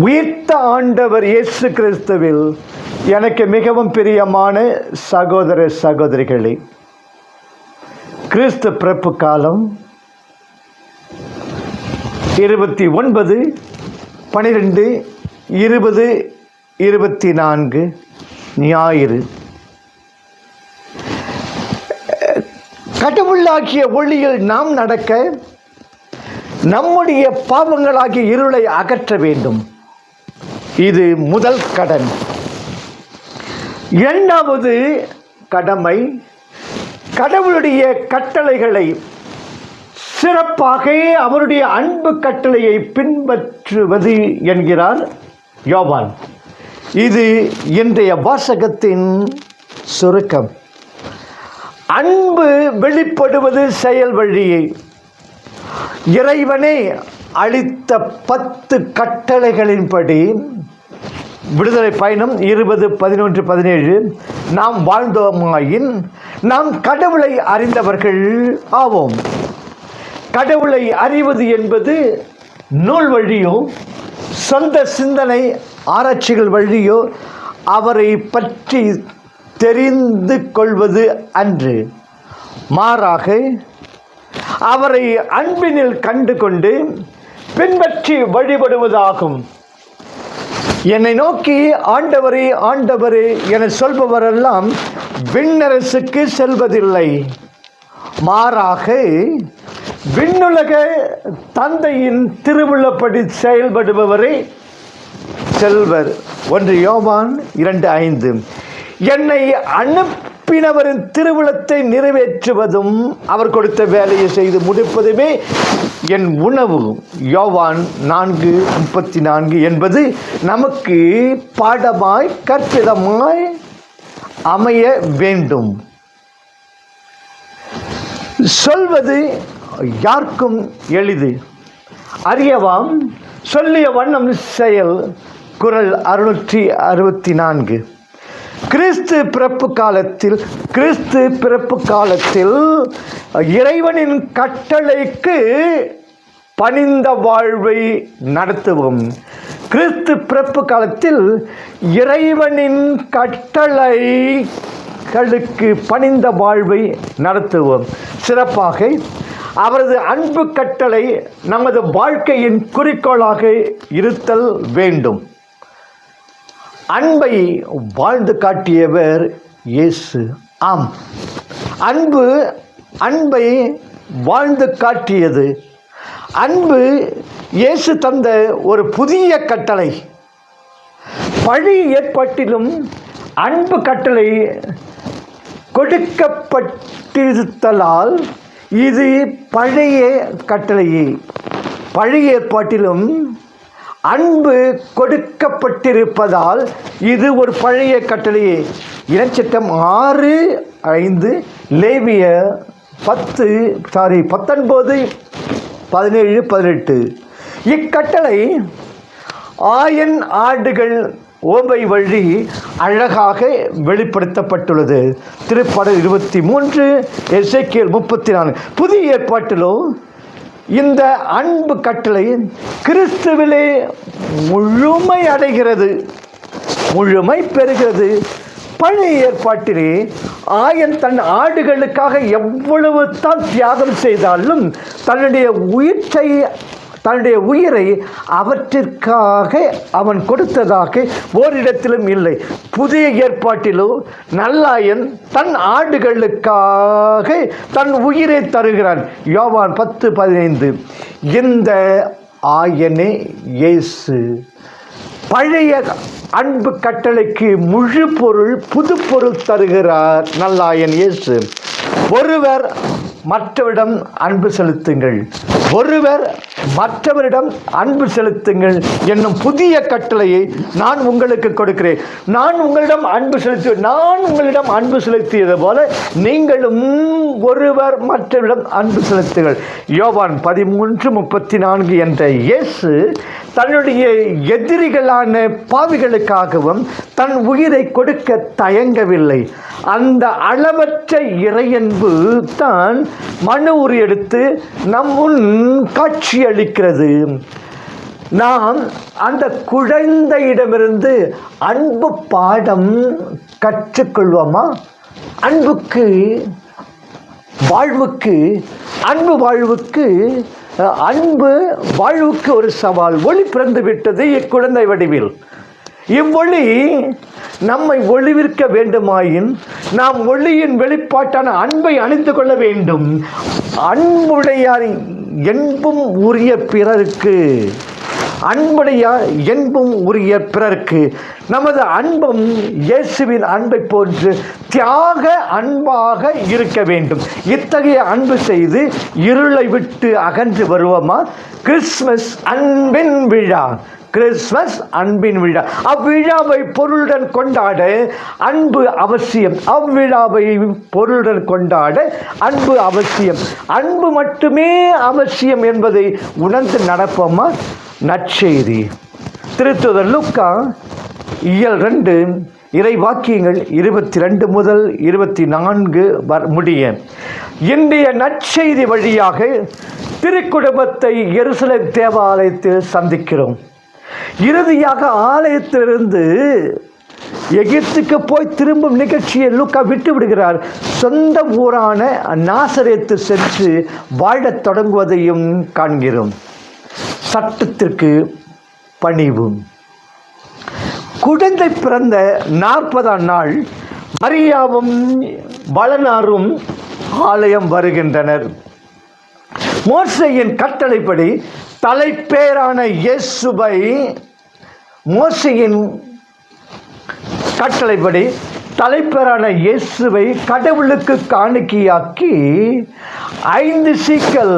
உயிர்த்த ஆண்டவர் இயேசு கிறிஸ்துவில் எனக்கு மிகவும் பிரியமான சகோதர சகோதரிகளே, கிறிஸ்து பிறப்பு காலம் 29/12/2024 ஞாயிறு. கடவுளாகிய ஒளியில் நாம் நடக்க நம்முடைய பாவங்களாகிய இருளை அகற்ற வேண்டும். இது முதல் கடன். இரண்டாவது கடமை, கடவுளுடைய கட்டளைகளை சிறப்பாக அவருடைய அன்பு கட்டளையை பின்பற்றுவது என்கிறார் யோவான். இது இன்றைய வாசகத்தின் சுருக்கம். அன்பு வெளிப்படுவது செயல் வழியை. இறைவனே அளித்த 10 கட்டளைகளின்படி விடுதலை பயணம் 20:11-17 நாம் வாழ்ந்தோமாயின் நாம் கடவுளை அறிந்தவர்கள் ஆவோம். கடவுளை அறிவது என்பது நூல் வழியோ சொந்த சிந்தனை ஆராய்ச்சிகள் வழியோ அவரை பற்றி தெரிந்து கொள்வது அன்று, மாறாக அவரை அன்பினில் கண்டு கொண்டு பின்பற்றி வழிபடுவதாகும். என்னை நோக்கி ஆண்டவரே ஆண்டவரே என சொல்பவரெல்லாம் விண்ணரசுக்கு செல்வதில்லை, மாறாக விண்ணுலக தந்தையின் திருவுள்ளப்படி செயல்படுபவரே செல்வர். 1 யோவான் 2:5. என்னை அனுப்பினவரின் திருவுளத்தை நிறைவேற்றுவதும் அவர் கொடுத்த வேலையை செய்து முடிப்பதுமே என் உணவு. யோவான் 4:34 என்பது நமக்கு பாடமாய் கற்பிதமாய் அமைய வேண்டும். சொல்வது யாருக்கும் எளிது, அறியவாம் சொல்லிய வண்ணம் செயல். குறள் 664. கிறிஸ்து பிறப்பு காலத்தில் இறைவனின் கட்டளைக்கு பணிந்த வாழ்வை நடத்துவோம். கிறிஸ்து பிறப்பு காலத்தில் இறைவனின் கட்டளைகளுக்கு பணிந்த வாழ்வை நடத்துவோம். சிறப்பாக அவரது அன்பு கட்டளை நமது வாழ்க்கையின் குறிக்கோளாக இருத்தல் வேண்டும். அன்பை வாழ்ந்து காட்டியவர் இயேசு. ஆம், அன்பை வாழ்ந்து காட்டியது. அன்பு இயேசு தந்த ஒரு புதிய கட்டளை. பழைய ஏற்பாட்டிலும் அன்பு கட்டளை கொடுக்கப்பட்டிருத்தலால் இது பழைய கட்டளையே. பழைய ஏற்பாட்டிலும் அன்பு கொடுக்கப்பட்டிருப்பதால் இது ஒரு பழைய கட்டளையே. இறைச்சட்டம் 6:5, லேவியர் 19:17-18. இக்கட்டளை ஆயன் ஆடுகள் ஓமை வழி அழகாக வெளிப்படுத்தப்பட்டுள்ளது. திருப்பாடல் 23, எசேக்கியேல் 34. புதிய ஏற்பாட்டிலோ இந்த அன்பு கட்டளை கிறிஸ்துவிலே முழுமை அடைகிறது, முழுமை பெறுகிறது. பழைய ஏற்பாட்டிலே ஆயன் தன் ஆடுகளுக்காக எவ்வளவு தான் தியாகம் செய்தாலும் தன்னுடைய உயிரை அவற்றிற்காக அவன் கொடுத்ததாக ஓரிடத்திலும் இல்லை. புதிய ஏற்பாட்டிலோ நல்லாயன் தன் ஆடுகளுக்காக தன் உயிரை தருகிறான். யோவான் 10:15. இந்த ஆயனே இயேசு. பழைய அன்பு கட்டளைக்கு முழு பொருள், புது பொருள் தருகிறார் நல்லாயன் இயேசு. ஒருவர் மற்றவரிடம் அன்பு செலுத்துங்கள், ஒருவர் மற்றவரிடம் அன்பு செலுத்துங்கள் என்னும் புதிய கட்டளையை நான் உங்களுக்கு கொடுக்கிறேன். நான் உங்களிடம் அன்பு செலுத்தியது போல நீங்களும் ஒருவர் மற்றவரிடம் அன்பு செலுத்துங்கள். யோவான் 13:34 என்ற இயேசு தன்னுடைய எதிரிகளான பாவிகளுக்காகவும் தன் உயிரை கொடுக்க தயங்கவில்லை. அந்த அளவற்ற இறையன்பு தான் மனு உரு எடுத்து நம் முன் காட்சி அளிக்கிறது. நாம் அந்த குழந்தையிடமிருந்து அன்பு பாடம் கற்றுக்கொள்வோமா? அன்பு வாழ்வுக்கு ஒரு சவால். ஒளி பிறந்து விட்டது இக்குழந்தை வடிவில். இவ்வொளி நம்மை ஒளிவிற்க வேண்டுமாயின் நாம் ஒளியின் வெளிப்பாட்டான அன்பை அணிந்து கொள்ள வேண்டும். அன்புடையார் என்பும் உரிய பிறர்க்கு நமது அன்பும் இயேசுவின் அன்பை போன்று தியாக அன்பாக இருக்க வேண்டும். இத்தகைய அன்பு செய்து இருளை விட்டு அகன்று வருவோமா? கிறிஸ்மஸ் அன்பின் விழா. அவ்விழாவை பொருளுடன் கொண்டாட அன்பு அவசியம். அன்பு மட்டுமே அவசியம் என்பதை உணர்ந்து நடப்போமா? நற்செய்தி திருத்துதர் லூக்கா இயல் 2 இறை வாக்கியங்கள் 22 முதல் 24 முடிய. இன்றைய நற்செய்தி வழியாக திருக்குடும்பத்தை எருசலேம் தேவாலயத்தில் சந்திக்கிறோம். இறுதியாக ஆலயத்திலிருந்து எகிப்துக்கு போய் திரும்பும் நிகழ்ச்சியை லூக்கா விட்டு விடுகிறார். சொந்த ஊரான நாசரேத்து சென்று வாழத் தொடங்குவதையும் காண்கிறோம். சட்டத்திற்கு பணிவு. குழந்தை பிறந்த 40ஆம் நாள் மரியாவும் வளனாரும் ஆலயம் வருகின்றனர். மோசேயின் கட்டளைப்படி தலைப்பேரான இயேசுவை கடவுளுக்கு காணிக்கையாக்கி 5 சீக்கல்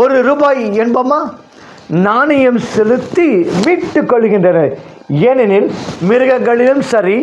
₹1 என்பமா நாணயம் செலுத்தி மீட்டுக் கொள்கின்றனர். ஏனெனில் மிருகங்களிலும் சரி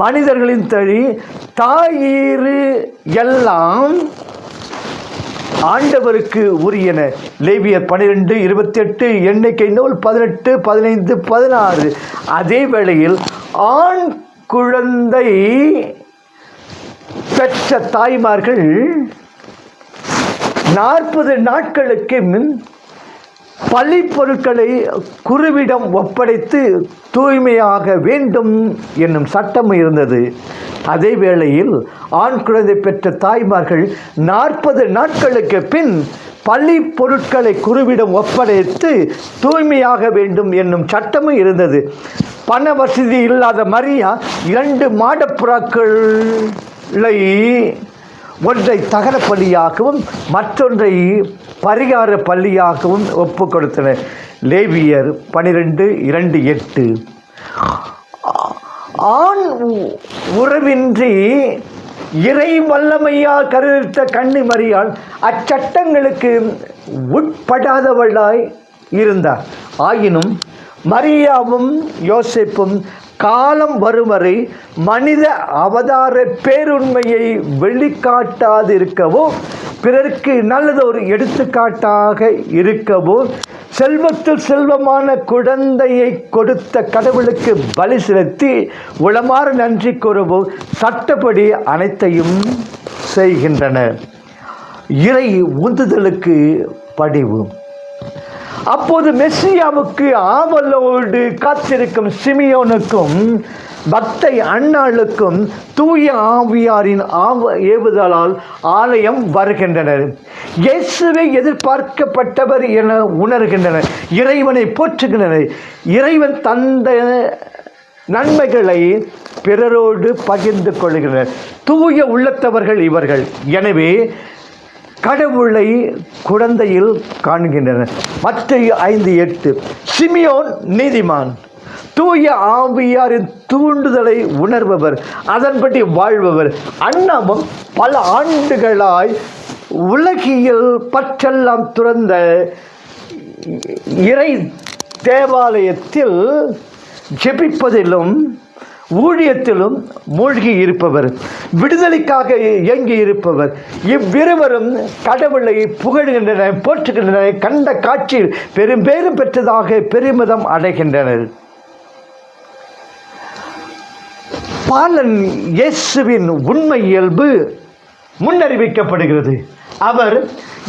மனிதர்களின் சரி தாயிறு எல்லாம் ஆண்டவருக்கு உரியன. லேவியர் 12:28, எண்ணிக்கை நூல் 18, 15, 16. அதே வேளையில் ஆண் குழந்தை பெற்ற தாய்மார்கள் 40 நாட்களுக்கு முன் பலி பொருட்களை குருவிடம் ஒப்படைத்து தூய்மையாக வேண்டும் என்னும் சட்டம் இருந்தது. அதே வேளையில் ஆண் குழந்தை பெற்ற தாய்மார்கள் 40 நாட்களுக்கு பின் பலி பொருட்களை குருவிடம் ஒப்படைத்து தூய்மையாக வேண்டும் என்னும் சட்டமும் இருந்தது. பண வசதி இல்லாத மரியா 2 மாடப்புறாக்களை ஒன்றை தகன பலியாகவும் மற்றொன்றை பரிகார பலியாகவும் ஒப்பு கொடுத்தனர். லேவியர் 12:2-8. ஆண் உறவின்றி இறை வல்லமையால் கருத்த கன்னி மரியாள் அச்சட்டங்களுக்கு உட்படாதவளாய் இருந்தார். ஆயினும் மரியாவும் யோசேப்பும் காலம் வரும் வரை மனித அவதார பேருண்மையை வெளிக்காட்டாதிருக்கவோ பிறருக்கு நல்லதொரு எடுத்துக்காட்டாக இருக்கவோ செல்வத்தில் செல்வமான குழந்தையை கொடுத்த கடவுளுக்கு பலி செலுத்தி உளமாற நன்றி கூறவோ சட்டப்படி அனைத்தையும் செய்கின்றனர். இறை உந்துதலுக்கு பணிவு. அப்போது மெஸ்ஸியாவுக்கு ஆவலோடு காத்திருக்கும் சிமியோனுக்கும் பக்தை அன்னாளுக்கும் தூய ஆவியாரின் ஏவுதலால் ஆலயம் வருகின்றனர். இயேசுவை எதிர்பார்க்கப்பட்டவர் என உணர்கின்றனர். இறைவனை போற்றுகின்றனர். இறைவன் தந்த நன்மைகளை பிறரோடு பகிர்ந்து கொள்கின்றனர். தூய உள்ளத்தவர்கள் இவர்கள். எனவே கடவுளை குழந்தையில் காண்கின்றனர். மத்தேயு 5:8. சிமியோன் நீதிமான், தூய ஆவியாரின் தூண்டுதலை உணர்பவர், அதன்படி வாழ்பவர். அன்னாவும் பல ஆண்டுகளாய் உலகியல் பற்றெல்லாம் துறந்த இறை தேவாலயத்தில் ஜெபிப்பதிலும் ஊழியத்திலும் மூழ்கி இருப்பவர், விடுதலைக்காக இயங்கி இருப்பவர். இவ்விருவரும் கடவுளை புகழ்கின்றனர், போற்றுகின்றனர். கண்ட காட்சியில் பெரும்பேறும் பெற்றதாக பெருமிதம் அடைகின்றனர். பாலன் இயேசுவின் உண்மை இயல்பு முன்னறிவிக்கப்படுகிறது. அவர்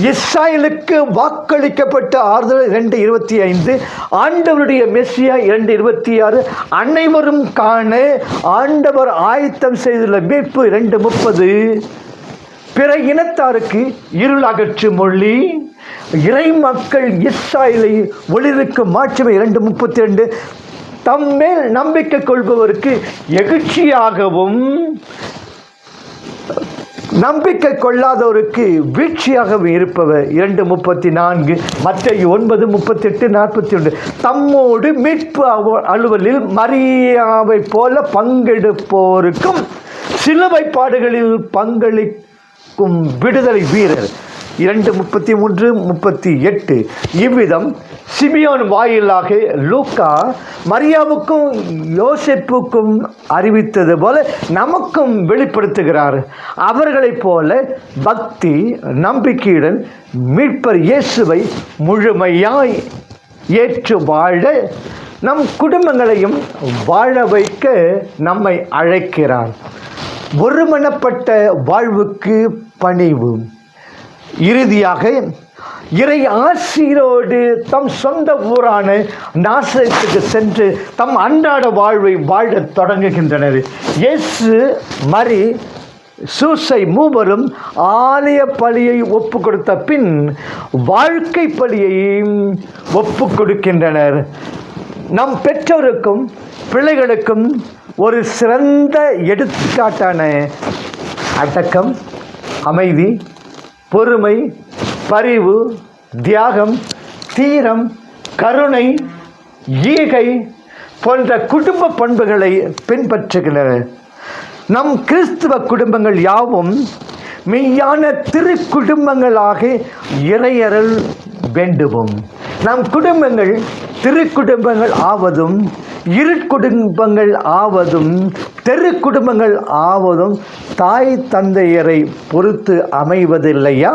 இஸ்ராயலுக்கு வாக்களிக்கப்பட்ட ஆறுதல் 2:25, ஆண்டவருடைய மெசியா 2:26, அனைவரும் காண ஆண்டவர் ஆயத்தம் செய்துள்ள மீட்பு 2:30, பிற இனத்தாருக்கு இருள் அகற்றும் மொழி, இறை மக்கள் இஸ்ராயலை ஒளிருக்கு மாற்றுமை 2:32, தம்மேல் நம்பிக்கை கொள்பவருக்கு எகிழ்ச்சியாகவும் நம்பிக்கை கொள்ளாதவருக்கு வீழ்ச்சியாகவும் இருப்பவர் 2:34, மத்தேயு 9:38-41, தம்மோடு மீட்பு அலுவலில் மரியாவை போல பங்கெடுப்போருக்கும் சிலுவை பாடுகளில் பங்களிக்கும் விடுதலை வீரர் 2:33-38. இவ்விதம் சிமியோன் வாயிலாக லூக்கா மரியாவுக்கும் யோசேப்புக்கும் அறிவித்தது போல நமக்கும் வெளிப்படுத்துகிறார். அவர்களைப் போல பக்தி நம்பிக்கையுடன் மீட்பர் இயேசுவை முழுமையாய் ஏற்று வாழ நம் குடும்பங்களையும் வாழ வைக்க நம்மை அழைக்கிறார். ஒருமனப்பட்ட வாழ்வுக்கு பணிவு. இறுதியாக இறை ஆசிரோடு தம் சொந்த ஊரான நாசரேத்துக்கு சென்று தம் அன்றாட வாழ்வை வாழத் தொடங்குகின்றனர். இயேசு, மரி, சூசை மூவரும் ஆலய பலியை ஒப்பு கொடுத்த பின் வாழ்க்கை பலியையும் ஒப்பு கொடுக்கின்றனர். நம் பெற்றோருக்கும் பிள்ளைகளுக்கும் ஒரு சிறந்த எடுத்துக்காட்டான அடக்கம், அமைதி, பொறுமை, பரிவு, தியாகம், தீரம், கருணை, ஈகை போன்ற குடும்ப பண்புகளை பின்பற்றுகின்றனர். நம் கிறிஸ்துவ குடும்பங்கள் யாவும் மெய்யான திருக்குடும்பங்களாக இறையறல் வேண்டுவோம். நம் குடும்பங்கள் திருக்குடும்பங்கள் ஆவதும், இருட்குடும்பங்கள் ஆவதும், தெரு குடும்பங்கள் ஆவதும் தாய் தந்தையரை பொறுத்து அமைவதில்லையா?